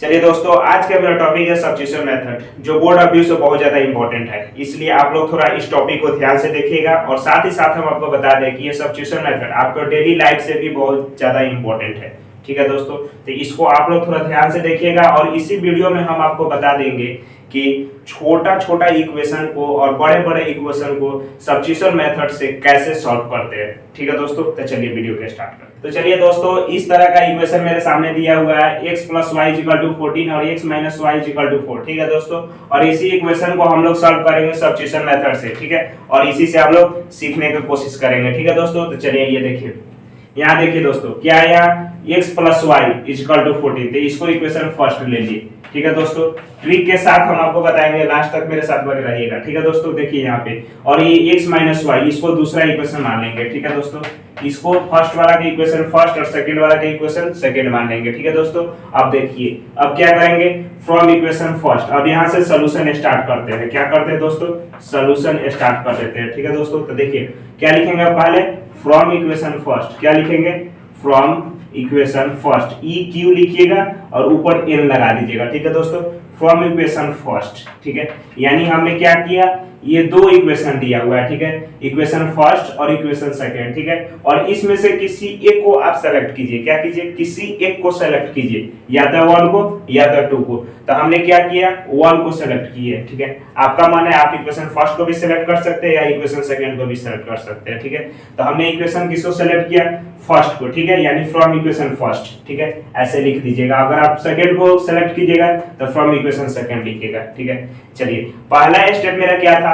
चलिए दोस्तों, आज का मेरा टॉपिक है सब्स्टिट्यूशन मेथड, जो बोर्ड ऑफ व्यू से बहुत ज्यादा इंपॉर्टेंट है। इसलिए आप लोग थोड़ा इस टॉपिक को ध्यान से देखिएगा और साथ ही साथ हम आपको बता दें कि ये सब्स्टिट्यूशन मेथड आपको डेली लाइफ से भी बहुत ज्यादा इंपॉर्टेंट है। ठीक है दोस्तों, तो इसको आप लोग थोड़ा ध्यान से देखिएगा और इसी वीडियो में हम आपको बता देंगे कि छोटा छोटा इक्वेशन को और बड़े बड़े इक्वेशन को सब्स्टिट्यूशन मेथड से कैसे सॉल्व करते हैं। ठीक है दोस्तों, तो चलिए वीडियो के स्टार्ट करते हैं। तो चलिए दोस्तों, इस तरह का इक्वेशन मेरे सामने दिया हुआ है x + y = 14 और x - y = 4। ठीक है दोस्तों, और इसी इक्वेशन को हम लोग सॉल्व करेंगे सब्स्टिट्यूशन मेथड से। ठीक है, और इसी से हम लोग सीखने की कोशिश करेंगे। ठीक है दोस्तों, तो चलिए ये देखिए, यहाँ देखिए दोस्तों, क्या है यहाँ x + y = 14। तो इसको इक्वेशन फर्स्ट ले लिए। ठीक है दोस्तों, ट्रिक के साथ हम आपको बताएंगे, लास्ट तक मेरे साथ बने रहिएगा। ठीक है दोस्तों, देखिए यहाँ पे, और ये x - y इसको दूसरा इक्वेशन मान लेंगे। ठीक है दोस्तों, इसको फर्स्ट वाला के इक्वेशन फर्स्ट और सेकंड वाला के इक्वेशन सेकंड मान लेंगे। ठीक है दोस्तों, अब देखिए, अब क्या करेंगे, फ्रॉम इक्वेशन फर्स्ट, अब यहाँ से सॉल्यूशन स्टार्ट करते हैं। क्या करते हैं दोस्तों, सॉल्यूशन स्टार्ट कर देते हैं। ठीक है दोस्तों, तो देखिए क्या लिखेंगे, पहले फ्रॉम इक्वेशन फर्स्ट, क्या लिखेंगे, from equation first, E Q लिखिएगा और ऊपर एन लगा दीजिएगा। ठीक है दोस्तों, फ्रॉम इक्वेशन फर्स्ट। ठीक है, यानी हमने क्या किया, ये दो इक्वेशन दिया हुआ है। ठीक है, इक्वेशन फर्स्ट और इक्वेशन सेकंड। ठीक है, और इसमें से किसी एक को आप सेलेक्ट कीजिए। क्या कीजिए, किसी एक को सेलेक्ट कीजिए, या तो 1 को या तो 2 को। तो हमने क्या किया, 1 को सेलेक्ट किए। ठीक है, आपका मन है आप इक्वेशन फर्स्ट को भी सेलेक्ट कर सकते हैं या इक्वेशन सेकंड को भी सेलेक्ट कर सकते हैं। ठीक है, तो हमने इक्वेशन किसको सेलेक्ट किया, फर्स्ट को। ठीक है, यानी फ्रॉम इक्वेशन फर्स्ट। ठीक है, ऐसे लिख दीजिएगा। अगर आप सेकंड को सेलेक्ट कीजिएगा तो फ्रॉम इक्वेशन सेकंड लिखिएगा। ठीक है, चलिए पहला स्टेप मेरा क्या था,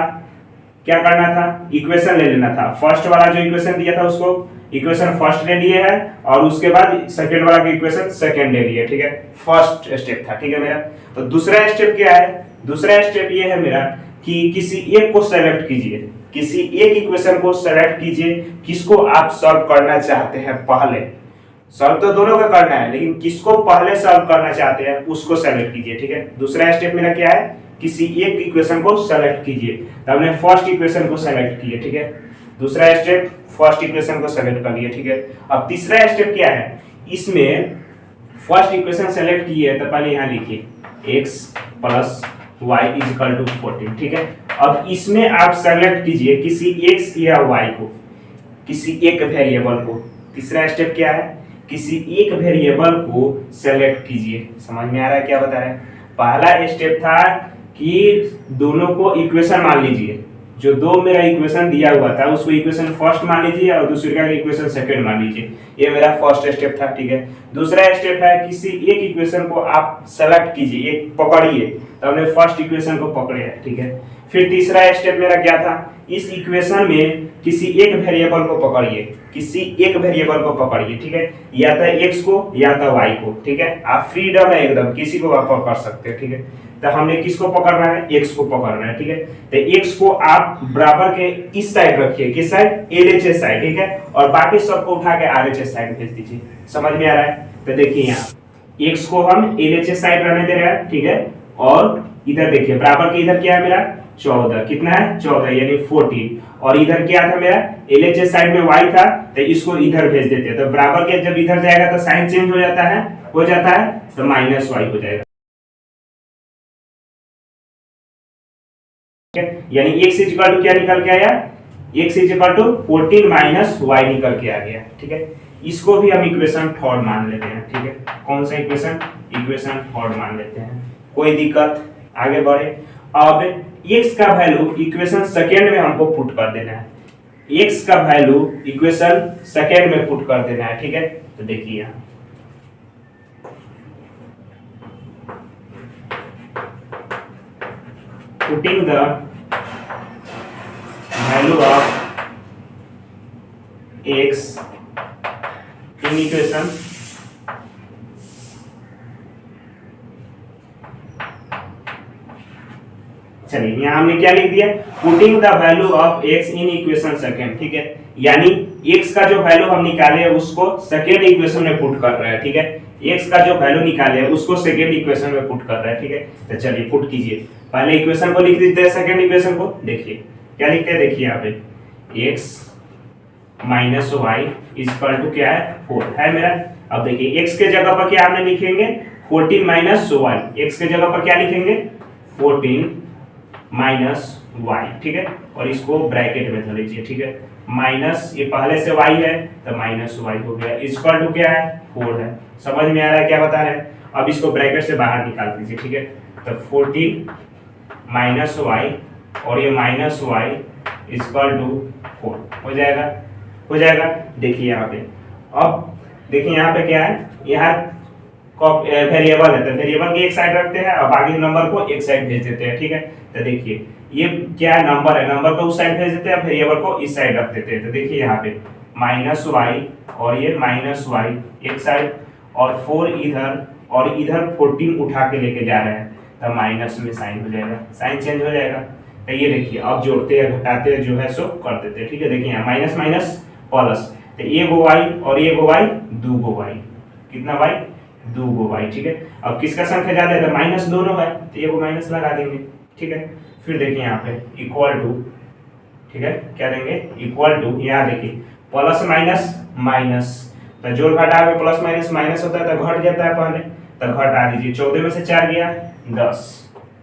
क्या करना था, इक्वेशन ले लेना था। फर्स्ट वाला जो इक्वेशन दिया था उसको इक्वेशन फर्स्ट ले लिए है और उसके बाद सेकंड वाला का इक्वेशन सेकंड ले लिए। ठीक है, फर्स्ट स्टेप था। ठीक है मेरा, तो दूसरा स्टेप क्या है, दूसरा स्टेप ये है मेरा कि किसी एक को सेलेक्ट कीजिए, किसी एक इक्वेशन को सेलेक्ट कीजिए, किसको आप सॉल्व करना चाहते हैं। पहले सॉल्व तो दोनों का करना है, लेकिन किसको पहले सॉल्व करना चाहते हैं उसको सेलेक्ट कीजिए। ठीक है, दूसरा स्टेप मेरा क्या है, किसी एक इक्वेशन को सेलेक्ट कीजिए। तो हमने फर्स्ट इक्वेशन को सेलेक्ट किए। ठीक है, दूसरा स्टेप फर्स्ट इक्वेशन को सेलेक्ट कर लिए। ठीक है, अब तीसरा स्टेप क्या है, इसमें फर्स्ट इक्वेशन सेलेक्ट किए तो पहले यहाँ लिखिए x + y = 14। ठीक है, अब इसमें आप सेलेक्ट कीजिए किसी x या y को, किसी एक वेरिएबल को। तीसरा स्टेप क्या है, किसी एक वेरिएबल को सेलेक्ट कीजिए। समझ में आ रहा है क्या बता रहे हैं। पहला स्टेप था कि दोनों को इक्वेशन मान लीजिए, जो दो मेरा इक्वेशन दिया हुआ था उसको इक्वेशन फर्स्ट मान लीजिए और दूसरे का इक्वेशन सेकंड मान लीजिए। ये मेरा फर्स्ट स्टेप था। ठीक है, दूसरा स्टेप है किसी एक इक्वेशन को आप सेलेक्ट कीजिए, एक पकड़िए। तो हमने फर्स्ट इक्वेशन को पकड़े है। ठीक है, फिर तीसरा स्टेप मेरा क्या था, इस इक्वेशन में किसी एक वेरिएबल को पकड़िए, किसी एक वेरिएबल को पकड़िए। ठीक है, या तो x को या तो y को। ठीक है, आप फ्रीडम है एकदम, किसी को आप पकड़ सकते हैं। ठीक है, तो हमने किसको पकड़ना है, x को पकड़ना है। ठीक है, तो x को आप बराबर के इस साइड रखिए, किस साइड, LHS साइड। ठीक है, और बाकी सबको उठा के RHS साइड भेज दीजिए। समझ में आ रहा है, तो देखिए यहाँ x को हम LHS साइड रहने दे रहे हैं। ठीक है, और इधर देखिए बराबर के इधर क्या है मेरा 14, कितना है 14 यानी 14, और इधर क्या था मेरा LHS साइड में y था, तो इसको इधर भेज देते हैं। तो बराबर के जब इधर जाएगा तो साइन चेंज हो जाता है, तो -y हो जाएगा। यानी x = क्या निकल के आया, x = 14 - y निकल के आ गया। ठीक है, इसको भी हम इक्वेशन थर्ड मान लेते हैं। ठीक है, कौन सा इक्वेशन, इक्वेशन थर्ड मान लेते हैं, कोई दिक्कत, आगे बढ़े। अब x का वैल्यू इक्वेशन सेकंड में हमको पुट कर देना है, x का वैल्यू इक्वेशन सेकंड में पुट कर देना है। ठीक है, तो देखिए यहाँ putting the value of x in equation चलिए यहाँ हमने क्या लिख दिया, putting the value of x in equation second. ठीक है, यानी x का जो वैल्यू हम निकाले हैं उसको सेकंड इक्वेशन में पुट कर रहे हैं। ठीक है, x का जो वैल्यू निकाले हैं उसको सेकंड इक्वेशन में पुट कर रहे हैं। ठीक है, तो चलिए पुट कीजिए, पहले इक्वेशन को लिख देते हैं, सेकंड इक्वेशन को देखिए क्या लिखते हैं, देखिए यहाँ पे x - y = क्या है 4 है मेरा। अब देखिए x के जगह पर क्या हमने लिखेंगे 14 माइनस वाई, एक्स के जगह पर क्या लिखेंगे 14 माइनस वाई, ठीक है, और इसको ब्रैकेट में धर लीजिए, ठीक है, माइनस ये पहले से y है तो माइनस वाई हो गया, इक्वल टू क्या है 4 है। समझ में आ रहा है क्या बता रहे हैं? अब इसको ब्रैकेट से बाहर निकाल दीजिए, ठीक है, तो 14 माइनस वाई और ये माइनस वाई इक्वल टू 4 हो जाएगा, हो जाएगा। देखिए यहाँ पे, अब देखिए यहाँ पे क्या है, यहाँ वेरिएबल है तो वेरिएबल की एक साइड रखते हैं और बाकी नंबर को एक साइड भेज देते हैं, ठीक है। तो देखिए ये क्या है, नंबर है, नंबर को उस साइड भेज देते हैं, वेरिएबल को इस साइड रख देते हैं। तो देखिए यहाँ पे माइनस वाई और ये माइनस वाई एक साइड और 4 इधर और इधर 14 उठा के लेके जा रहे हैं तो माइनस में साइन हो जाएगा, साइन चेंज हो जाएगा। तो ये देखिए अब जोड़ते हैं घटाते हैं जो है सो कर देते हैं, ठीक है। देखिए यहाँ माइनस माइनस प्लस, तो ये गो वाई और ये गो वाई, 2 गो वाई, कितना वाई 2 गो वाई, ठीक है। अब किसका संख्या ज्यादा है तो माइनस दोनों है तो ये को माइनस लगा देंगे, ठीक है। फिर देखिए यहाँ पे इक्वल टू, ठीक है, क्या देंगे इक्वल टू, यहाँ देखिए प्लस माइनस माइनस, तो जोड़ घटा में प्लस माइनस माइनस होता है तो घट जाता है पहले, तो घटा दीजिए, 14 में से 4 गया 10,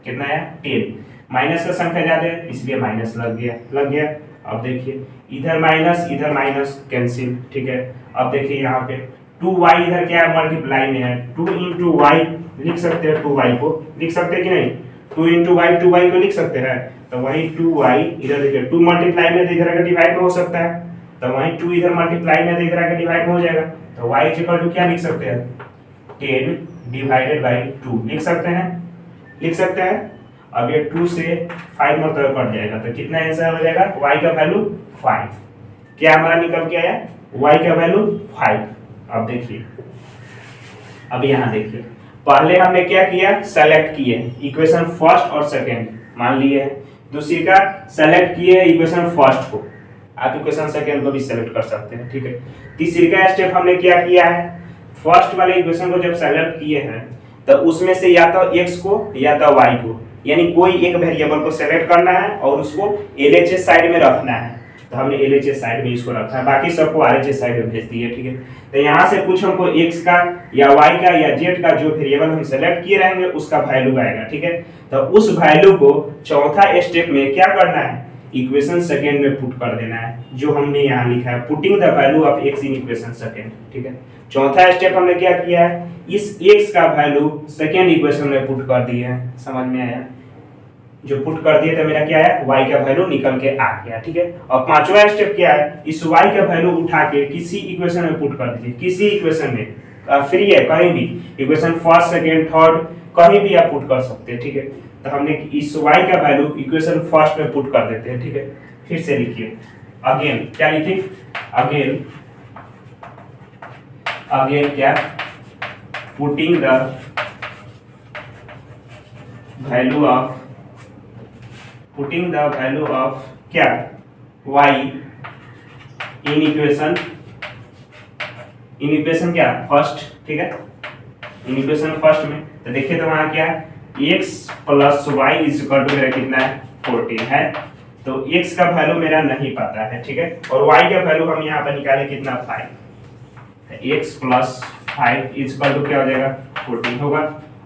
कितना है 10, माइनस का संख्या ज्यादा है इसलिए माइनस लग गया, लग गया। अब देखिए इधर माइनस कैंसिल, ठीक है। अब देखिए यहाँ पे 2y इधर क्या है मल्टीप्लाई में है, 2 इंटू वाई लिख सकते हैं, 2y को लिख सकते हैं कि नहीं, 2 इंटू वाई 2y को लिख सकते हैं, तो वही 2y इधर देखिए 2 मल्टीप्लाई में इधर का डिवाइड में हो सकता है, तो वही 2 इधर मल्टीप्लाई में इधर का डिवाइड में हो जाएगा, तो y इक्वल टू क्या लिख सकते हैं 10 डिवाइडेड बाई 2 लिख सकते हैं, लिख सकते हैं। अब ये 2 से 5 मतलब कट जाएगा तो कितना आंसर हो जाएगा, y का वैल्यू 5, क्या हमारा निकल के आया y का वैल्यू 5। अब देखिए, अब यहाँ देखिए पहले हमने क्या किया सेलेक्ट किए इक्वेशन फर्स्ट और सेकंड मान लिए है, दूसरी का सेलेक्ट किए इक्वेशन फर्स्ट को, आप इक्वेशन सेकंड को भी सेलेक्ट कर सकते हैं, ठीक है। तीसरी का स्टेप हमने क्या किया है, फर्स्ट वाले इक्वेशन को जब सेलेक्ट किए हैं तो उसमें से या तो x को या तो y को, यानी कोई एक वेरिएबल को सेलेक्ट करना है और उसको LHS साइड में रखना है, तो हमने LHS साइड में इसको रखा है, बाकी सबको RHS साइड में भेज दिए, ठीक है। तो यहाँ से कुछ हमको x का या y का या z का जो वेरिएबल हम सेलेक्ट किए रहेंगे उसका वैल्यू आएगा, ठीक है। तो उस वैल्यू को चौथा स्टेप में क्या करना है, इक्वेशन सेकंड में पुट कर देना है, जो हमने यहाँ लिखा है putting the value of x in equation second, ठीक है। चौथा स्टेप हमने क्या किया है, इस x का वैल्यू सेकंड इक्वेशन में पुट कर दिए हैं, समझ में आया, जो पुट कर दिए तो मेरा क्या है y का वैल्यू निकल के आ गया, ठीक है। और पांचवा स्टेप क्या है, इस y का वैल्यू उठा के किसी इक्वेशन में पुट कर दीजिए, किसी इक्वेशन में फ्री है कहीं भी, इक्वेशन फर्स्ट सेकंड थर्ड कहीं भी आप पुट कर सकते हैं, ठीक है। तो हमने इस y का वैल्यू इक्वेशन फर्स्ट में पुट कर देते हैं, ठीक है। फिर से लिखिए अगेन, क्या लिखिए अगेन, अगेन क्या putting the value of, putting the value of क्या y in equation, in equation क्या फर्स्ट, ठीक है, इन इक्वेशन फर्स्ट में। तो देखिए तो वहां क्या x plus y is equal to मेरा कितना है 14 है, तो x का वैल्यू मेरा नहीं पता है, ठीक है, और y का वैल्यू हम यहाँ पर निकाले कितना 5, x plus 5 is equal to क्या हो जाएगा 14 होगा।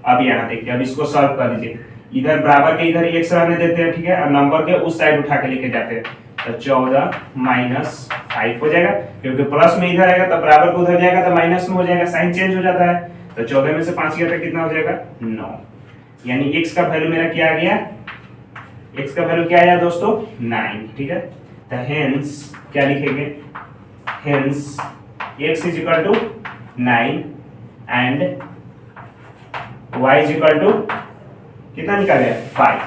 अब यहाँ देखिए, अब इसको सॉल्व कर दीजिए, इधर बराबर के इधर x रहने देते हैं, ठीक है, और नंबर के उस साइड उठा के लेके जाते हैं, तो 14 माइनस 5 हो जाएगा, क्योंकि प्लस में इधर आएगा तो बराबर को उधर जाएगा तो माइनस में हो जाएगा, साइन चेंज हो जाता है, तो 14 में से 5 गया तो कितना हो जाएगा 9, यानी x का वैल्यू मेरा क्या आ गया, x का वैल्यू क्या आया दोस्तों 9, ठीक है। तो हेंस क्या लिखेंगे, hence x is equal to 9 and y is equal to कितना निकाले 5।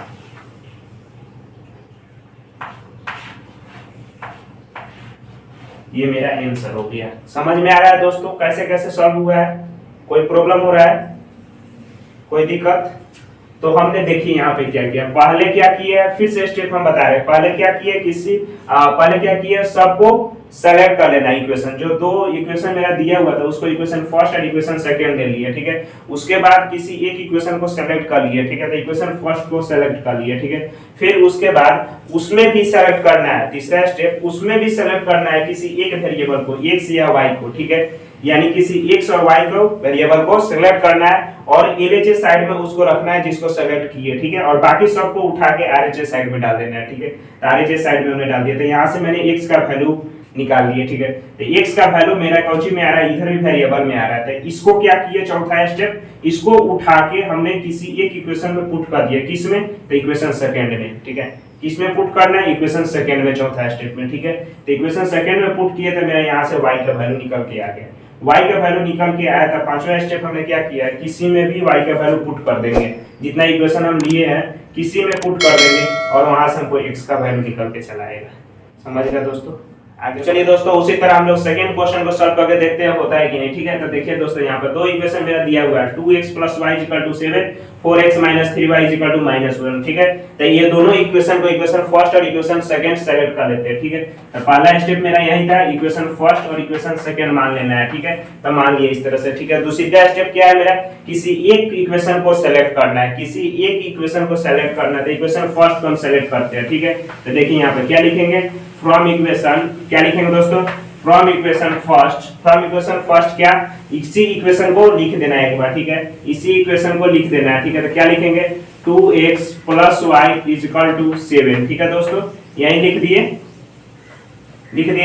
ये मेरा आंसर हो गया। समझ में आ रहा है दोस्तों कैसे कैसे सॉल्व हुआ है, कोई प्रॉब्लम हो रहा है, कोई दिक्कत? तो हमने देखिए यहाँ पे क्या किया, पहले क्या किया, फिर से स्टेप हम बता रहे हैं, पहले क्या किए किसी पहले क्या किया, सबको सेलेक्ट कर लेना इक्वेशन, जो दो इक्वेशन मेरा दिया हुआ था उसको इक्वेशन फर्स्ट और इक्वेशन सेकंड ले लिए, ठीक है। उसके बाद किसी एक इक्वेशन को सेलेक्ट कर लिए, ठीक है, तो इक्वेशन फर्स्ट को सेलेक्ट कर लिए, ठीक है। फिर उसके बाद उसमें भी सेलेक्ट करना है, तीसरा स्टेप, उसमें भी सेलेक्ट करना है किसी एक वेरिएबल को, x या y को, ठीक है, यानी किसी x और y को वेरिएबल को सेलेक्ट करना है और LHS साइड में उसको रखना है जिसको सेलेक्ट किए, ठीक है, और बाकी सबको उठा के RHS साइड में डाल देना है, ठीक है। तो RHS साइड में हमने डाल दिया, तो यहाँ से मैंने x का वैल्यू निकाल लिए, ठीक है। तो x का वैल्यू मेरा कौची में आ रहा है, इधर भी वेरिएबल में आ रहा है। तो इसको क्या किए, चौथा स्टेप, इसको उठा के हमने किसी एक इक्वेशन में पुट कर दिया, किसमें, तो इक्वेशन सेकंड में, ठीक है। किसमें पुट करना है, इक्वेशन सेकंड में, चौथा स्टेप में, ठीक है। तो इक्वेशन सेकंड में पुट किए तो मेरा यहाँ से y का वैल्यू निकल के आ गया, y का वैल्यू निकल के आया था। पांचवा स्टेप हमने क्या किया है, किसी में भी y का वैल्यू पुट कर देंगे, जितना इक्वेशन हम लिए हैं किसी में पुट कर देंगे और वहां से हमको x का वैल्यू निकल के चला आएगा। समझ गए दोस्तों। आगे चलिए दोस्तों, उसी तरह हम लोग सेकंड क्वेश्चन को सॉल्व करके देखते हैं होता है कि नहीं, ठीक है। तो देखिए दोस्तों, यहाँ पर दो इक्वेशन मेरा दिया हुआ है, 2x + y = 7, 4x - 3y = -1, ठीक है। तो ये दोनों इक्वेशन को इक्वेशन फर्स्ट और इक्वेशन सेकंड सेलेक्ट कर लेते हैं, ठीक है। तो पहला स्टेप मेरा यही था, इक्वेशन फर्स्ट और इक्वेशन सेकंड मान लेना है, ठीक है। तो मान लिए इस तरह से, ठीक है। दूसरा स्टेप क्या है मेरा, किसी एक इक्वेशन को सेलेक्ट करना है, किसी एक इक्वेशन को सेलेक्ट करना है। तो इक्वेशन फर्स्ट को हम सेलेक्ट करते हैं, ठीक है। तो देखिए यहाँ पे क्या लिखेंगे, फ्रॉम इक्वेशन, क्या लिखेंगे दोस्तों, फ्रॉम इक्वेशन फर्स्ट क्या, इसी इक्वेशन को लिख देना है एक बार, ठीक है, इसी इक्वेशन को लिख देना है, ठीक है। तो क्या लिखेंगे, 2x + y = 7, ठीक है दोस्तों, यही लिख दिए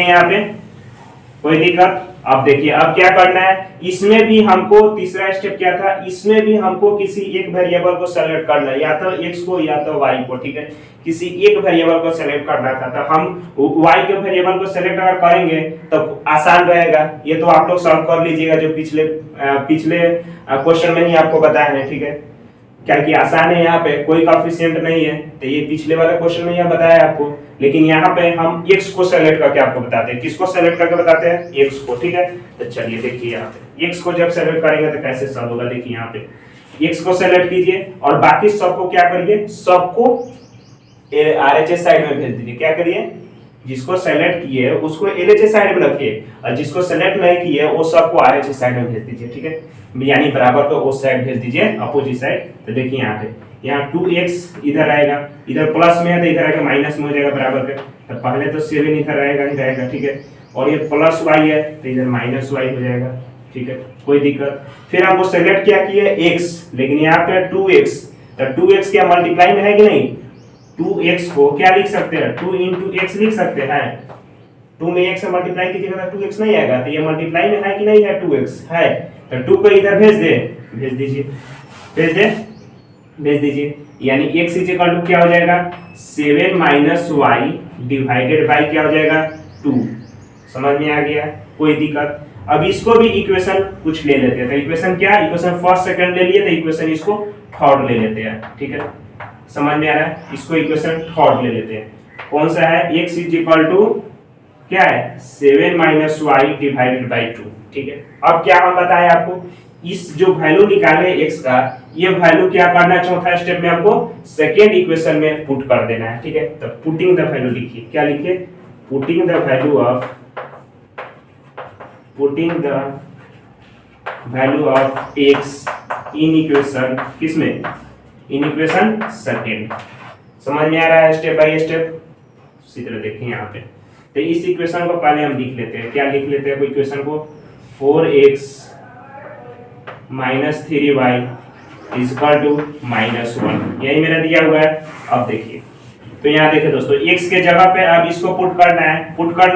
यहाँ पे, कोई दिक्कत। अब देखिए अब क्या करना है, इसमें भी हमको तीसरा स्टेप क्या था, इसमें भी हमको किसी एक वेरिएबल को सेलेक्ट करना है, या तो x को या तो y को, ठीक है। किसी एक वेरिएबल को सेलेक्ट करना था, तो हम y के वेरिएबल को सेलेक्ट अगर करेंगे तो आसान रहेगा। ये तो आप लोग सॉल्व कर लीजिएगा, जो पिछले क्वेश्चन में ही आपको बताया है, ठीक है, क्या कि आसान है, यहाँ पे कोई कोएफिशिएंट नहीं है, तो ये पिछले वाले क्वेश्चन में यहाँ बताया आपको। लेकिन यहाँ पे हम x को सेलेक्ट करके आपको बताते हैं, किसको सेलेक्ट करके बताते हैं, x को, ठीक है। तो चलिए देखिए यहाँ पे x को जब सेलेक्ट करेंगे तो कैसे सॉल्व होगा, देखिए यहाँ पे x को सेलेक्ट कीजिए और बाकी सबको क्या करिए, सबको RHS साइड में भेज दीजिए। क्या करिए, जिसको सेलेक्ट किए उसको LHS साइड में रखिए और जिसको सेलेक्ट नहीं किए वो सबको RHS साइड में भेज दीजिए, ठीक है, यानी बराबर को उस साइड भेज दीजिए, अपोजिट साइड। तो देखिए यहाँ पे, यहाँ 2x इधर आएगा, इधर प्लस में है तो इधर आके माइनस में हो जाएगा बराबर के। तो पहले तो 7 इधर आएगा ही रहेगा, ठीक है, और ये प्लस y है तो इधर माइनस y हो जाएगा, ठीक है, कोई दिक्कत। फिर हमको सेलेक्ट क्या किए, x, लेकिन यहाँ पे 2x, तो 2x क्या मल्टीप्लाई में है कि नहीं, 2x को क्या लिख सकते हैं, 2 × x लिख सकते हैं। 2 में x से मल्टीप्लाई कीजिएगा तो 2x नहीं आएगा, तो ये मल्टीप्लाई में है कि नहीं है, 2x है, तो 2 को इधर भेज दीजिए, यानी x = क्या हो जाएगा, 7 - y डिवाइडेड बाय क्या हो जाएगा, 2। समझ में आ गया, कोई दिक्कत। अब इसको भी इक्वेशन कुछ ले लेते हैं, तो इक्वेशन क्या, इक्वेशन फर्स्ट सेकंड ले लिए, तो इक्वेशन इसको थर्ड ले लेते हैं, ठीक है, समझ में आ रहा है। इसको इक्वेशन थर्ड ले लेते हैं, कौन सा है, x = क्या है, 7 - y डिवाइडेड बाय 2, ठीक है। अब क्या हम बताएं आपको, इस जो वैल्यू निकाले x का, ये वैल्यू क्या करना है, चौथा स्टेप में हमको सेकेंड इक्वेशन में पुट कर देना है, ठीक है। तो पुटिंग द वैल्यू लिखिए, क्या लिखिए, putting the value of x in equation, किसमें, इन इक्वेशन सेकेंड। समझ में आ रहा है स्टेप बाय स्टेप। उसी तरह देखिए यहाँ पे, तो इस इक्वेशन को पहले हम लिख लेते हैं, क्या लिख लेते हैं इक्वेशन को, 4x - 3y = -1, यही मेरा दिया हुआ है। अब देखिए, तो यहाँ देखिए दोस्तों, x के जगह पे अब इसको पुट करना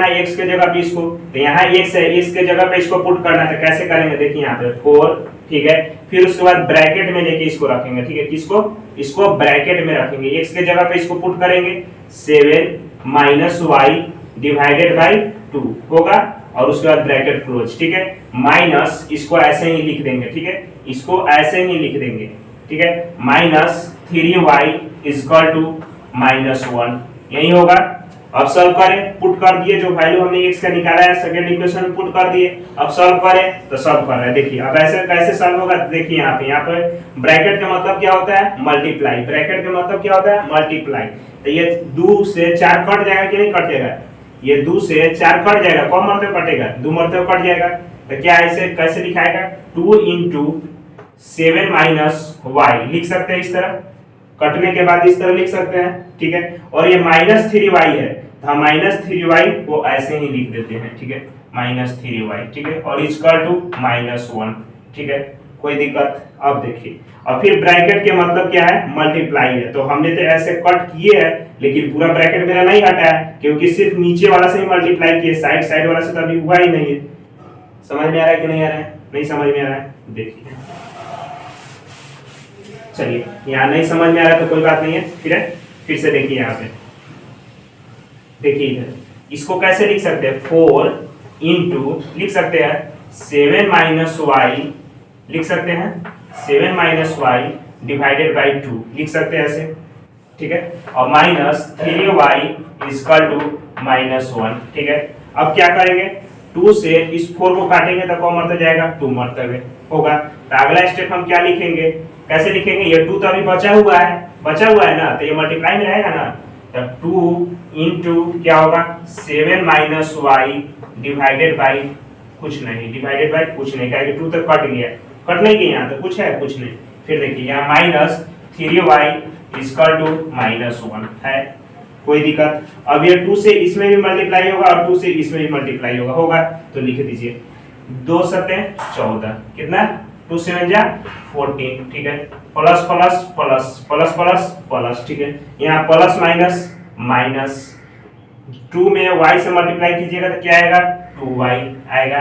है x के जगह पे इसको, तो यहाँ x है, x के जगह पे इसको पुट करना है, तो कैसे करेंगे, देखिए यहाँ पे 4, ठीक है, फिर उसके बाद ब्रैकेट में लेके इसको रखेंगे, ठीक है, किसको, इसको ब्रैकेट में रखेंगे, x के जगह पे इसको पुट करेंगे, 7 - y डिवाइडेड बाय 2 होगा, और उसके बाद ब्रैकेट क्लोज, ठीक है, माइनस इसको ऐसे ही लिख देंगे, ठीक है, इसको ऐसे ही लिख देंगे, ठीक है, -3y = -1, यही होगा। अब सॉल्व करें, पुट कर दिए, जो वैल्यू हमने x का निकाला है सेकंड इक्वेशन में पुट कर दिए। अब सॉल्व करें, तो सॉल्व कर रहे हैं, देखिए अब ऐसे कैसे सॉल्व होगा, देखिए यहाँ पे ब्रैकेट का मतलब क्या होता है, मल्टीप्लाई, ब्रैकेट का मतलब क्या होता है, मल्टीप्लाई। तो ये 2 से 4 कट जाएगा कि नहीं कट जाएगा, ये 2 से 4 कट जाएगा, कौन मरतबा कटेगा, 2 मरतबा कट जाएगा। तो क्या ऐसे कैसे लिखाएगा, 2 इंटू 7 माइनस वाई लिख सकते हैं इस तरह, कटने के बाद इस तरह लिख सकते हैं, ठीक है। और ये -3y है, तो हम -3y को ऐसे ही लिख देते हैं, ठीक है, -3y, ठीक है, और इक्वल टू -1, ठीक है, कोई दिक्कत। अब देखिए, और फिर ब्रैकेट के मतलब क्या है, मल्टीप्लाई है, तो हमने तो ऐसे कट किए हैं, लेकिन पूरा ब्रैकेट मेरा नहीं हटा है, क्योंकि सिर्फ नीचे वाला से ही मल्टीप्लाई किए, साइड वाला से तो अभी हुआ ही नहीं है। समझ में आ रहा है कि नहीं आ रहा है, नहीं समझ में आ रहा है, देखिए, चलिए यहाँ नहीं समझ में आ रहा है तो कोई बात नहीं है, फिर से देखिए, यहाँ पे देखिए, इधर इसको कैसे लिख सकते हैं, 4 इंटू लिख सकते हैं 7 माइनस वाई, लिख सकते हैं 7 माइनस वाई डिवाइडेड बाई 2 लिख सकते हैं ऐसे, ठीक है, और -3y इक्वल टू -1, ठीक है। अब क्या करेंगे, 2 से इस 4 को काटेंगे तो कौन मरता जाएगा, 2 मरतबे होगा। तो अगला स्टेप हम क्या लिखेंगे, कैसे लिखेंगे, ये 2 तो अभी बचा हुआ है ना, तो ये मल्टीप्लाई में रहेगा ना, तो 2 इंटू क्या होगा 7 माइनस वाई डिवाइडेड बाई कुछ नहीं, डिवाइडेड बाई कुछ नहीं, क्या 2 तो कट गया, कट नहीं गया, यहाँ तो कुछ है, कुछ नहीं। फिर देखिए यहाँ -3y इक्वल टू -1 है, कोई दिक्कत। अब ये 2 से इसमें भी मल्टीप्लाई होगा और 2 से इसमें भी मल्टीप्लाई होगा, तो लिख दीजिए 2 सते 14, कितना, 2 से 14, ठीक है, plus plus plus plus plus plus, ठीक है, यहाँ प्लस माइनस माइनस, 2 में y से मल्टीप्लाई कीजिएगा तो क्या आएगा, 2y आएगा,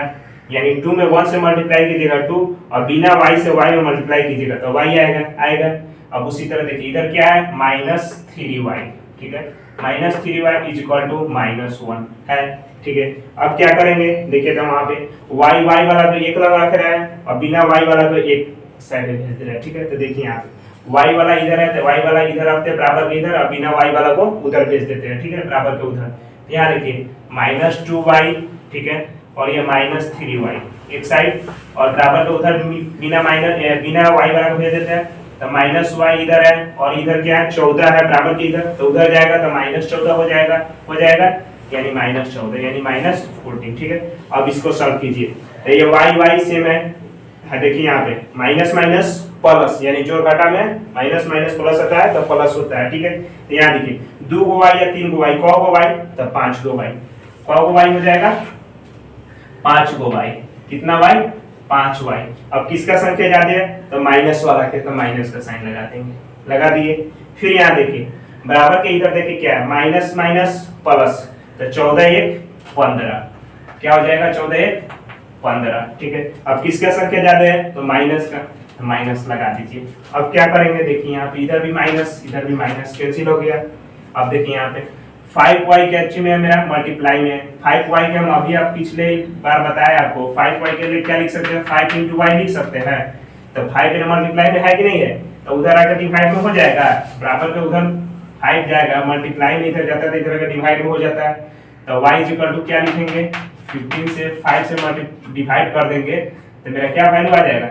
यानी 2 में 1 से मल्टीप्लाई कीजिएगा 2, और बिना y से y में मल्टीप्लाई कीजिएगा तो y आएगा। अब उसी तरह देखिए, इधर क्या है, -3y, ठीक है, -3y इज इक्वल टू -1 है, ठीक है। अब क्या करेंगे, देखिए तो वहां पे y वाला तो एक लगा रख रहा है, और बिना y वाला तो एक साइड में भेज दे रहा है, ठीक है। तो देखिए यहाँ पे y वाला इधर है, तो y वाला इधर रखते हैं बराबर के इधर, और बिना y वाला को उधर भेज देते हैं, ठीक है, बराबर के उधर। यहाँ देखिए -2y, ठीक है, और ये -3y एक साइड, और बराबर के उधर बिना y वाला को भेज देते हैं, तो -y इधर है, और इधर क्या है 14 है बराबर के इधर, तो उधर जाएगा तो -14 हो जाएगा, यानी -14 यानी -14, ठीक है। अब इसको सॉल्व कीजिए, तो ये y सेम है, देखिए यहाँ पे माइनस माइनस प्लस, यानी जो घटा में माइनस माइनस प्लस होता है तो प्लस होता है, ठीक है। तो यहाँ देखिए 2 गो y या 3 गो y, कौ गो y, तो 5 गो y, कौ गो y हो जाएगा 5 गो y, कितना y, 5y। अब किसका संख्या ज्यादा है, तो माइनस वाला के, तो माइनस का साइन लगा देंगे, लगा दिए। फिर यहाँ देखिए बराबर के इधर देखिए क्या है, माइनस माइनस प्लस, तो 14 1 15, क्या हो जाएगा 14 1 15, ठीक है। अब किसका संख्या ज्यादा है, तो माइनस का, तो माइनस लगा दीजिए। अब क्या करेंगे, देखिए यहाँ पे इधर भी माइनस कैंसिल हो गया। अब देखिए यहाँ पे 5y कैच में है मेरा, मल्टीप्लाई में 5y के हम अभी आप पिछले बार बताया आपको, 5y के लिए क्या लिख सकते हैं, 5 इंटू वाई लिख सकते हैं, तो 5 के मल्टीप्लाई में है कि नहीं है, तो उधर आकर डिवाइड में हो जाएगा, बराबर के उधर 5 जाएगा, मल्टीप्लाई में इधर जाता है तो इधर आकर डिवाइड में हो जाता है, तो y इज इक्वल टू क्या लिखेंगे, 15 से 5 से डिवाइड कर देंगे तो मेरा क्या वैल्यू आ जाएगा,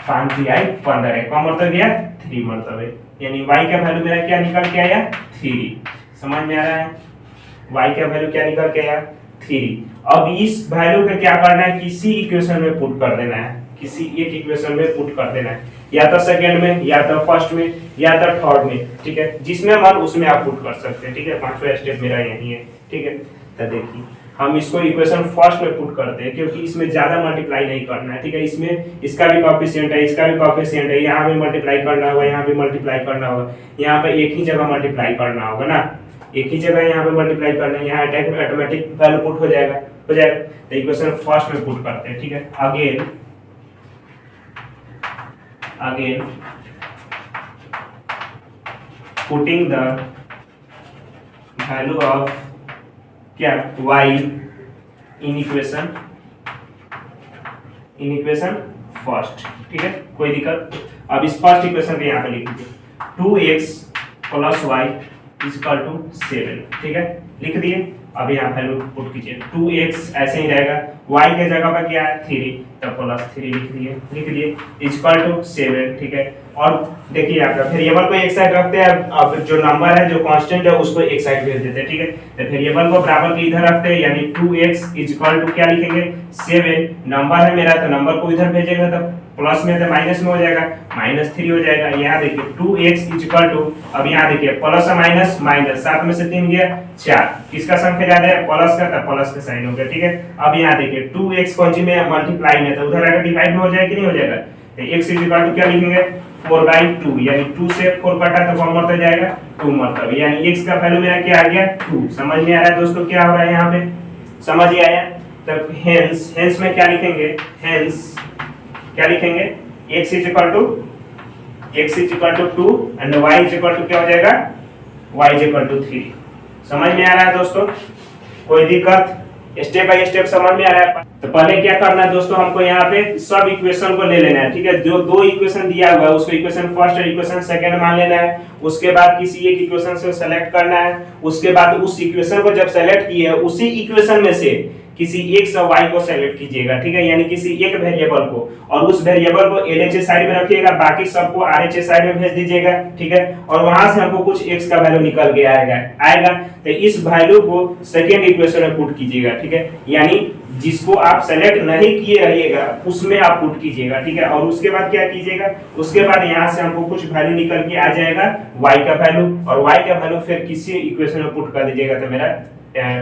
5 3 15 है, कौन मरतब गया 3 मरतबे, यानी y का वैल्यू मेरा क्या निकल के आया 3। समझ में आ रहा है, y का वैल्यू क्या निकल के आया 3। अब इस वैल्यू पे क्या करना है, किसी इक्वेशन में पुट कर देना है, किसी एक इक्वेशन में पुट कर देना है, या तो सेकंड में, या तो फर्स्ट में, या तो थर्ड में, ठीक है, जिसमें मन उसमें आप पुट कर सकते हैं, ठीक है। पांचवा स्टेप मेरा यही है, ठीक है। तो देखिए हम इसको इक्वेशन फर्स्ट में पुट करते हैं, क्योंकि इसमें ज्यादा मल्टीप्लाई नहीं करना है, ठीक है। इसमें इसका भी कोएफिशिएंट है, इसका भी कोएफिशिएंट है, यहाँ भी मल्टीप्लाई करना होगा, यहाँ भी मल्टीप्लाई करना होगा, यहाँ पे एक ही जगह मल्टीप्लाई करना होगा ना, एक ही जगह यहाँ पे मल्टीप्लाई करना है, यहाँ ऑटोमेटिक वैल्यू पुट हो जाएगा। तो इक्वेशन फर्स्ट में पुट करते हैं, ठीक है। Again putting the value of क्या y इन इक्वेशन फर्स्ट, ठीक है, कोई दिक्कत। अब इस फर्स्ट इक्वेशन को यहाँ पे लिख दीजिए 2x + y = 7, ठीक है, लिख दिए। अब यहाँ वैल्यू पुट कीजिए 2x ऐसे ही रहेगा, y के जगह पर क्या है 3, तो +3 लिख दिए इक्वल टू 7, ठीक है। और देखिए आपका वेरिएबल को एक साइड रखते हैं, अब जो नंबर है जो कांस्टेंट है उसको एक साइड भेज देते हैं, ठीक है। तो वेरिएबल को बराबर के इधर रखते हैं, यानी 2x इक्वल टू क्या लिखेंगे 7, नंबर है मेरा तो नंबर को इधर भेजेंगे तो प्लस में तो माइनस में हो जाएगा, -3 हो जाएगा। यहाँ देखिए 2x इक्वल टू, अब यहाँ देखिए प्लस और माइनस माइनस, 7 में से 3 गया 4, किसका संख्या ज्यादा है प्लस का, तो प्लस का साइन हो गया, ठीक है। अब यहाँ देखिए 2x कौन सी में मल्टीप्लाई में, तो उधर आकर डिवाइड में हो जाएगा कि नहीं हो जाएगा, तो x इक्वल टू क्या लिखेंगे 4/2, यानी 2 से 4 कटा तो कौन मरता जाएगा 2 मरता, यानी x का वैल्यू मेरा क्या आ गया 2। समझ में आ रहा है दोस्तों क्या हो रहा है यहाँ पे, समझ ही आया। तो हेंस में क्या लिखेंगे, हेंस क्या लिखेंगे x equal to 2 and y equal to क्या हो जाएगा y इक्वल टू 3। समझ में आ रहा है दोस्तों, कोई दिक्कत, स्टेप बाय स्टेप समझ में आ रहा है। तो पहले क्या करना है दोस्तों, हमको यहाँ पे सब इक्वेशन को ले लेना है, ठीक है। जो दो इक्वेशन दिया हुआ है उसको इक्वेशन फर्स्ट और इक्वेशन सेकंड मान लेना है, उसके बाद किसी एक इक्वेशन से सेलेक्ट करना है, उसके बाद उस इक्वेशन को जब सेलेक्ट किए उसी इक्वेशन में से किसी x और y को सेलेक्ट कीजिएगा, ठीक है, यानी किसी एक वेरिएबल को, और उस वेरिएबल को LHS साइड में रखिएगा, बाकी सबको RHS साइड में भेज दीजिएगा, ठीक है। और वहां से हमको कुछ x का वैल्यू निकल के आएगा तो इस वैल्यू को सेकेंड इक्वेशन में पुट कीजिएगा, ठीक है, यानी जिसको आप सेलेक्ट नहीं किए रहिएगा उसमें आप पुट कीजिएगा, ठीक है। और उसके बाद क्या कीजिएगा, उसके बाद यहाँ से हमको कुछ वैल्यू निकल के आ जाएगा y का वैल्यू, और y का वैल्यू फिर किसी इक्वेशन में पुट कर दीजिएगा तो मेरा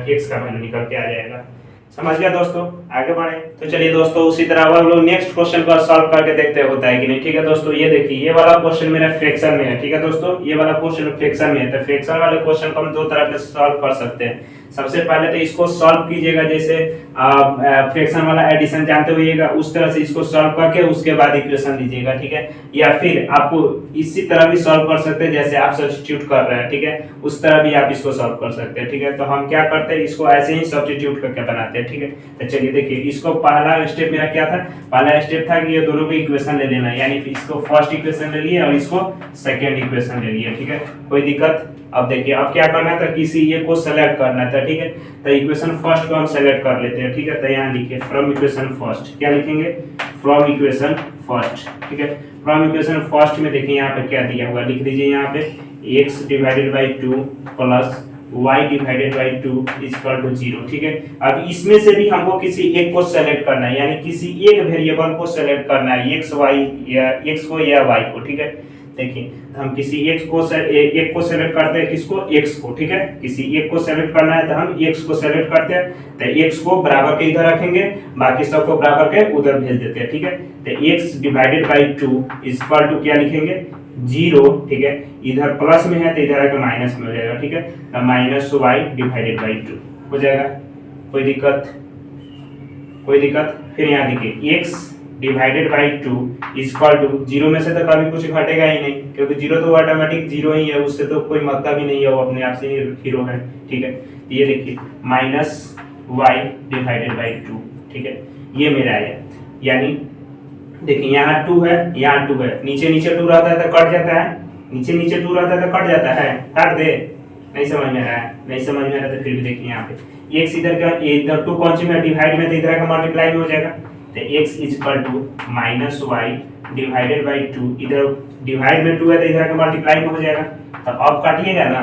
x का वैल्यू निकल के आ जाएगा। समझ गया दोस्तों, आगे बढ़े। तो चलिए दोस्तों उसी तरह हम लोग नेक्स्ट क्वेश्चन को सॉल्व करके देखते हैं होता है कि नहीं, ठीक है दोस्तों। ये देखिए ये वाला क्वेश्चन मेरा फ्रैक्शन में है, ठीक है दोस्तों, ये वाला क्वेश्चन फ्रैक्शन में है। तो फ्रैक्शन वाले क्वेश्चन को हम दो तरह से सॉल्व कर सकते हैं। सबसे पहले तो इसको सॉल्व कीजिएगा, जैसे फ्रैक्शन वाला एडिशन जानते होइएगा उस तरह से इसको सॉल्व करके उसके बाद इक्वेशन लीजिएगा, ठीक है। या फिर आपको इसी तरह भी सॉल्व कर सकते हैं जैसे आप सब्स्टिट्यूट कर रहे हैं, ठीक है, उस तरह भी आप इसको सॉल्व कर सकते हैं, ठीक है। तो हम क्या करते हैं, इसको ऐसे ही सब्स्टिट्यूट करके बनाते हैं, ठीक है। तो चलिए देखिए, इसको पहला स्टेप मेरा क्या था, पहला स्टेप था कि ये दोनों को इक्वेशन ले लेना, यानी इसको फर्स्ट इक्वेशन ले लिए और इसको सेकंड इक्वेशन ले लिए, ठीक है, कोई दिक्कत। अब देखिए अब क्या करना था, किसी एक को सेलेक्ट करना था, ठीक है। तो इक्वेशन फर्स्ट को हम सेलेक्ट कर लेते हैं, ठीक है। तो यहाँ लिखिए फ्रॉम इक्वेशन फर्स्ट, क्या लिखेंगे फ्रॉम इक्वेशन फर्स्ट, ठीक है। फ्रॉम इक्वेशन फर्स्ट में देखिए यहाँ पे क्या दिया हुआ, लिख दीजिए यहाँ पे x divided by 2 plus y divided by 2 equal to 0, ठीक है। अब इसमें से भी हमको किसी एक को सेलेक्ट करना है, यानी किसी एक वेरिएबल को सेलेक्ट करना है, x को या y को, ठीक है। देखिए हम किसी एक को सेलेक्ट करते हैं, किसको x को, ठीक है, किसी एक को सेलेक्ट करना है तो हम x को सेलेक्ट करते हैं, तो x को बराबर के इधर रखेंगे, बाकी सबको बराबर के उधर भेज देते हैं, ठीक है। तो x divided by 2 equal to क्या लिखेंगे 0, ठीक है, इधर प्लस में है तो इधर आके माइनस में हो जाएगा, ठीक है। तो -y डिवाइडेड बाई 2 हो जाएगा, कोई दिक्कत। फिर यहाँ देखिए x divided by 2 equal to 0 में से तो कभी कुछ घटेगा ही नहीं, क्योंकि 0 तो ऑटोमेटिक 0 ही है, उससे तो कोई मतलब ही नहीं है, वो अपने आप से ही हीरो है, ठीक है। ये देखिए -y डिवाइडेड बाई 2, ठीक है, ये मेरा है, यानी देखिए यहाँ 2 है, यहाँ 2 है, नीचे 2 रहता है तो कट जाता है, नीचे 2 रहता है तो कट जाता है, काट दे, नहीं समझ में आ रहा है, नहीं समझ में आ रहा तो फिर भी देखिए यहाँ पे x इधर का इधर 2 कौन सी में डिवाइड में तो इधर का मल्टीप्लाई में हो जाएगा, तो x equal to -y divided by 2, इधर डिवाइड में 2 है तो इधर का मल्टीप्लाई में हो जाएगा। तो अब काटिएगा ना,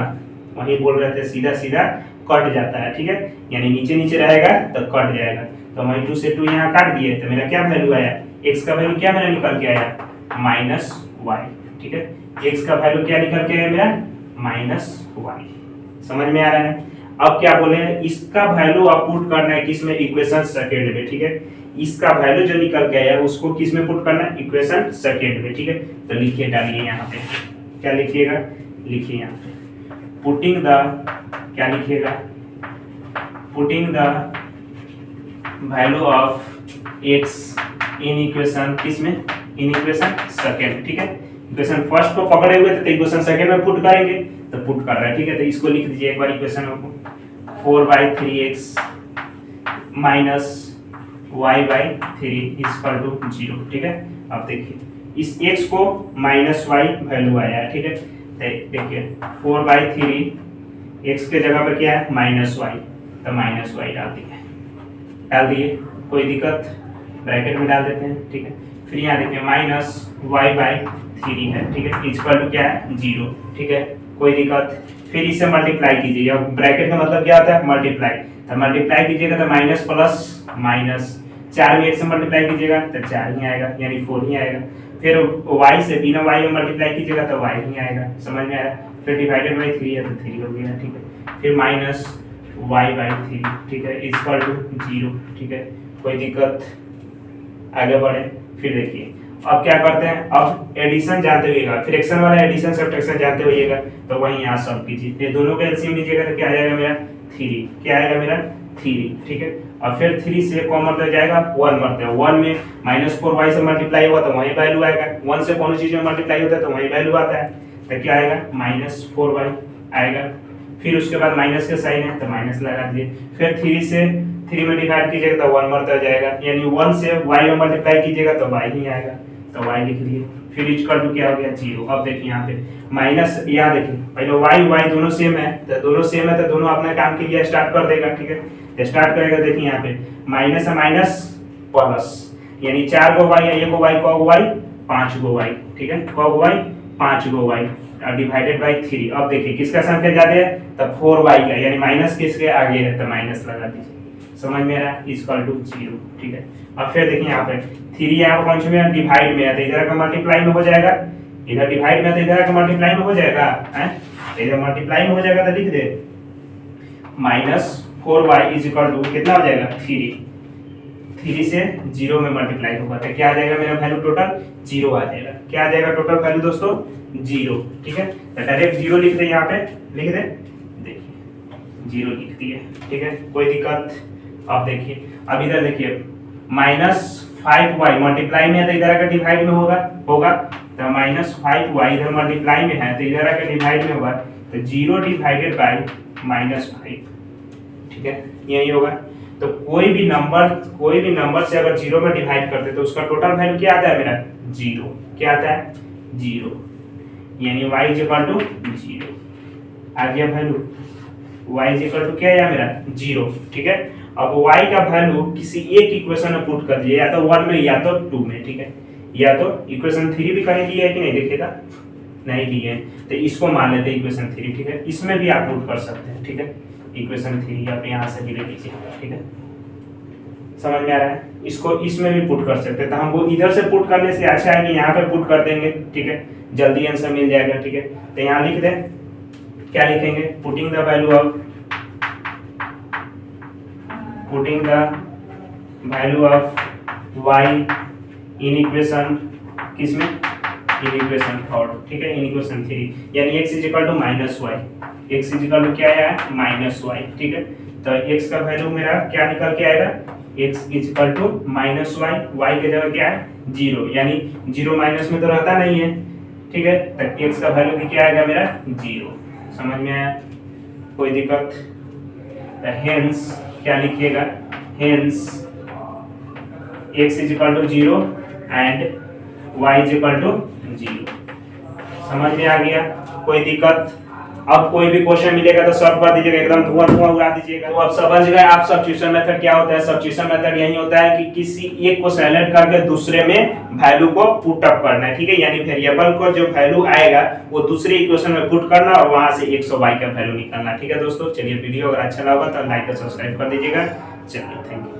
वही बोल रहे थे सीधा कट जाता है, ठीक है, यानी नीचे रहेगा तो कट जाएगा। तो मैं 2 से 2 यहाँ काट दिए तो मेरा क्या वैल्यू आया, x का वैल्यू क्या मेरा निकल के आया -y, ठीक है, x का वैल्यू क्या निकल के आया मेरा -y। समझ में आ रहा है। अब क्या बोले, इसका वैल्यू आप पुट करना है किसमें, इक्वेशन सेकंड में, ठीक है। इसका वैल्यू जो निकल के आया उसको किस में पुट करना है, इक्वेशन सेकंड में, ठीक है। तो लिखिए, डालिए यहाँ पे, क्या लिखिएगा, लिखिए यहाँ पे पुटिंग द, क्या लिखिएगा, putting the value of x in equation किसमें, इन इक्वेशन सेकंड, ठीक है। इक्वेशन फर्स्ट को पकड़े हुए थे तो इक्वेशन सेकंड में पुट करेंगे, तो पुट कर रहा है, ठीक है। तो इसको लिख दीजिए एक बार इक्वेशन को, 4/3x minus y/3 equal to 0, ठीक है। अब देखिए इस x को -y वैल्यू आया है, ठीक है। देखिए 4/3 x के जगह पर क्या है -y, तो माइनस वाई डाल दिए, कोई दिक्कत, ब्रैकेट में डाल देते हैं, ठीक है। फिर यहाँ देखिए माइनस वाई बाई 3 है, ठीक है, इक्वल टू क्या है 0, ठीक है, कोई दिक्कत। फिर इसे मल्टीप्लाई कीजिए, ब्रैकेट का मतलब क्या होता है मल्टीप्लाई, तो मल्टीप्लाई कीजिएगा तो माइनस प्लस माइनस, 4 में 1 से मल्टीप्लाई कीजिएगा तो 4 ही आएगा, यानी 4 ही आएगा। फिर y से बिना y में मल्टीप्लाई कीजिएगा तो y ही आएगा, समझ में आया। फिर डिवाइडेड बाई 3 है तो 3 हो गया, ठीक है। फिर माइनस y बाई 3, ठीक है, इक्वल टू 0, ठीक है, कोई दिक्कत, आगे बढ़े। फिर देखिए अब क्या करते हैं, अब एडिशन जानते होइएगा, फ्रैक्शन वाला एडिशन सब्ट्रैक्शन जानते होइएगा, तो वही यहाँ सब कीजिए। ये दोनों का एलसीएम लीजिएगा तो क्या आ जाएगा मेरा 3, क्या आएगा मेरा 3, ठीक है। और फिर 3 से कौन मरता जाएगा 1 मरता है, 1 में -4y से मल्टीप्लाई हुआ तो वही वैल्यू आएगा, 1 से कौन चीज में मल्टीप्लाई होता है तो वही वैल्यू आता है, तो क्या आएगा -4y आएगा। फिर उसके बाद माइनस का साइन है तो माइनस लगा दिए। फिर 3 से 3 में डिवाइड कीजिएगा तो 1 मरता जाएगा, यानी 1 से y में मल्टीप्लाई कीजिएगा तो y ही आएगा, तो y लिख लिए। फिर इक्वल टू क्या हो गया 0। अब देखिए यहाँ पे माइनस, यहाँ देखिए पहले y दोनों सेम है, तो दोनों सेम है तो दोनों अपने काम के लिए स्टार्ट कर देगा, ठीक है। स्टार्ट करेगा, देखिए यहाँ पे माइनस है माइनस प्लस, यानी 4 गो y है, 1 गो y, क गो y 5 गो y, ठीक है, क गो y 5 go y divided by 3। अब देखिए किसका संख्या ज्यादा है तो 4y का, यानी माइनस किसके आगे है तो माइनस लगा दीजिए, समझ में आ रहा है, इक्वल टू 0, ठीक है। अब फिर देखिए यहाँ पे 3 यहाँ पर कौन में डिवाइड में है तो इधर का मल्टीप्लाई में हो जाएगा, इधर डिवाइड में है तो इधर का मल्टीप्लाई में हो जाएगा, हैं, इधर मल्टीप्लाई में हो जाएगा तो लिख दे -4y इज इक्वल टू कितना हो जाएगा 3 से 0 में मल्टीप्लाई होगा तो क्या आ जाएगा मेरा वैल्यू टोटल 0 आ जाएगा। क्या आ जाएगा टोटल वैल्यू दोस्तों 0, ठीक है। तो डायरेक्ट 0 लिख दे, यहाँ पे लिख दे, देखिए 0 लिख दिए, ठीक है, कोई दिक्कत। अब देखिए, अब इधर देखिए -5y मल्टीप्लाई में है तो इधर का डिवाइड में होगा तो -5y इधर मल्टीप्लाई में है तो इधर का डिवाइड में होगा तो 0 डिवाइडेड बाय -5, ठीक है, यही होगा। तो कोई भी नंबर से अगर 0 में डिवाइड करते तो उसका टोटल वैल्यू क्या आता है मेरा 0, क्या आता है 0, यानी y इज इक्वल टू 0 आ गया value, y is equal to क्या है मेरा 0, ठीक है। अब y का वैल्यू किसी एक इक्वेशन में पुट कर दिए, या तो 1 में या तो 2 में, ठीक है, या तो इक्वेशन 3 भी कहीं लिया है कि नहीं देखिएगा, नहीं लिए हैं तो इसको मान लेते हैं इक्वेशन 3, ठीक है, इसमें भी आप पुट कर सकते हैं, ठीक है, इक्वेशन 3 आप यहाँ से भी ले लीजिए, ठीक है, समझ में आ रहा है। इसको इसमें भी पुट कर सकते हैं, तो हमको इधर से पुट करने से अच्छा है कि यहाँ पे पुट कर देंगे, ठीक है, जल्दी आंसर मिल जाएगा, ठीक है। तो यहाँ लिख दें, क्या लिखेंगे, putting the value of y in equation किसमें, इन इक्वेशन 4, ठीक है, इन इक्वेशन 3, यानी x is equal to -y, x is equal to क्या है -y, ठीक है। तो x का वैल्यू मेरा क्या निकल के आएगा, x is equal to -y, y की जगह क्या है 0, यानी 0 माइनस में तो रहता नहीं है, ठीक है, तो x का वैल्यू भी क्या आएगा मेरा 0, समझ में आया, कोई दिक्कत। हेंस क्या लिखिएगा, hence x is equal to 0 and y is equal to 0, समझ में आ गया, कोई दिक्कत। अब कोई भी क्वेश्चन मिलेगा तो सॉल्व कर दीजिएगा, एकदम धुआं उड़ा दीजिएगा। तो अब समझ गए आप सब्स्टिट्यूशन मेथड क्या होता है। सब्स्टिट्यूशन मेथड यही होता है कि किसी एक को सेलेक्ट करके दूसरे में वैल्यू को पुट अप करना है, ठीक है, यानी वेरिएबल को जो वैल्यू आएगा वो दूसरे इक्वेशन में पुट करना और वहां से x और y का वैल्यू निकालना, ठीक है दोस्तों। चलिए वीडियो अगर अच्छा लगा तो लाइक और सब्सक्राइब कर दीजिएगा। चलिए थैंक यू।